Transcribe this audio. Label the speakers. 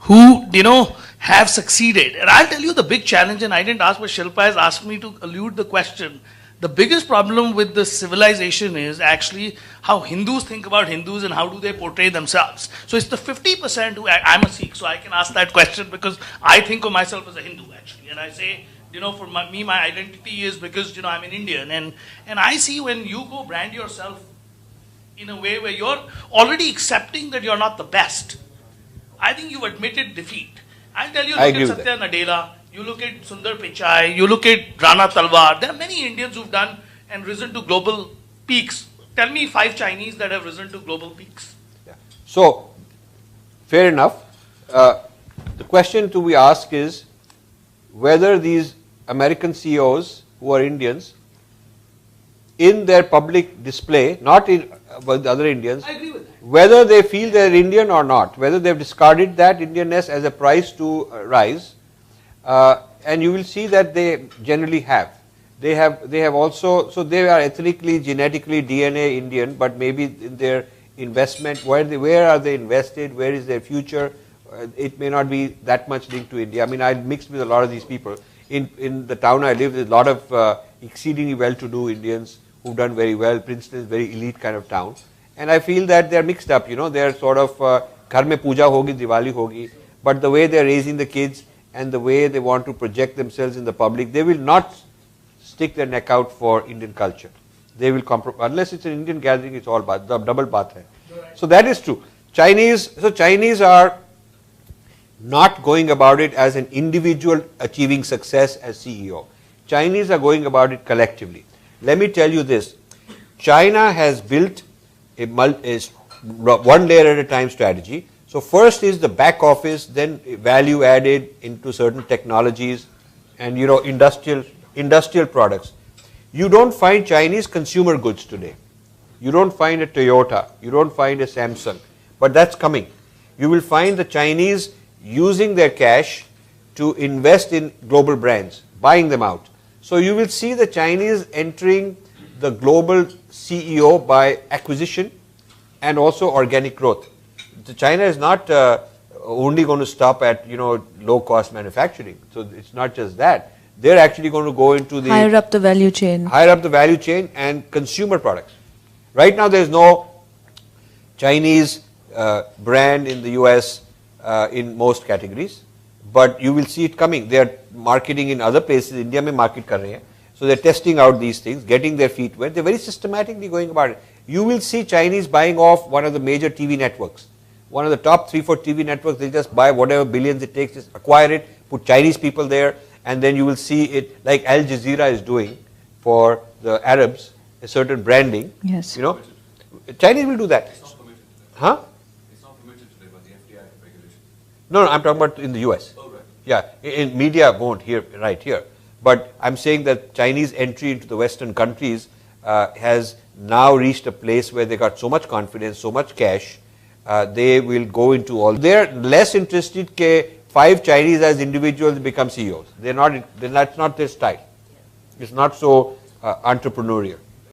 Speaker 1: Who, have succeeded. And I'll tell you the big challenge, and I didn't ask, but Shilpa has asked me to allude the question. The biggest problem with the civilization is actually how Hindus think about Hindus and how do they portray themselves. So it's the 50% who, I'm a Sikh, so I can ask that question because I think of myself as a Hindu actually. And I say, for me, my identity is because, I'm an Indian. And I see when you go brand yourself in a way where you're already accepting that you're not the best, I think you've admitted defeat. I'll tell you, look at Satya Nadella, you look at Sundar Pichai, you look at Rana Talwar. There are many Indians who've done and risen to global peaks. Tell me 5 Chinese that have risen to global peaks.
Speaker 2: Yeah. So, fair enough. The question to be asked is whether these American CEOs who are Indians, in their public display, not in with other Indians,
Speaker 1: I agree with that,
Speaker 2: whether they feel they're Indian or not, whether they've discarded that Indianness as a price to rise, and you will see that they generally have. They have also, so they are ethnically, genetically, DNA Indian, but maybe in their investment, where are they invested, where is their future, it may not be that much linked to India. I mean, I mixed with a lot of these people. In the town I live, there's a lot of exceedingly well-to-do Indians who've done very well. Princeton is a very elite kind of town. And I feel that they're mixed up, they're sort of, ghar mein puja hogi, Diwali hogi, but the way they're raising the kids and the way they want to project themselves in the public, they will not stick their neck out for Indian culture. They will compromise, unless it's an Indian gathering, it's all double baat hai. So that is true. Chinese are not going about it as an individual achieving success as CEO. Chinese are going about it collectively. Let me tell you this, China has built a one layer at a time strategy. So first is the back office, then value added into certain technologies and industrial products. You don't find Chinese consumer goods today. You don't find a Toyota, you don't find a Samsung, but that's coming. You will find the Chinese using their cash to invest in global brands, buying them out. So you will see the Chinese entering the global CEO by acquisition and also organic growth. China is not only going to stop at low cost manufacturing. So it's not just that. They're actually going to go into the
Speaker 3: higher up the value chain.
Speaker 2: Higher up the value chain and consumer products. Right now there's no Chinese brand in the US in most categories, but you will see it coming. They are marketing in other places. India mein market kar rahe hain. So they're testing out these things, getting their feet wet. They're very systematically going about it. You will see Chinese buying off one of the major TV networks. One of the top 3-4 TV networks, they'll just buy whatever billions it takes, just acquire it, put Chinese people there, and then you will see it like Al Jazeera is doing for the Arabs, a certain branding.
Speaker 3: Yes.
Speaker 2: Chinese will do that.
Speaker 4: It's not permitted today.
Speaker 2: Huh?
Speaker 4: It's not permitted today by the FDI regulation.
Speaker 2: No, I'm talking about in the US.
Speaker 4: Oh, right.
Speaker 2: Yeah, in media won't here, right here. But I'm saying that Chinese entry into the Western countries has now reached a place where they got so much confidence, so much cash, they will go into all. They're less interested ke 5 Chinese as individuals become CEOs. That's not their style. It's not so entrepreneurial.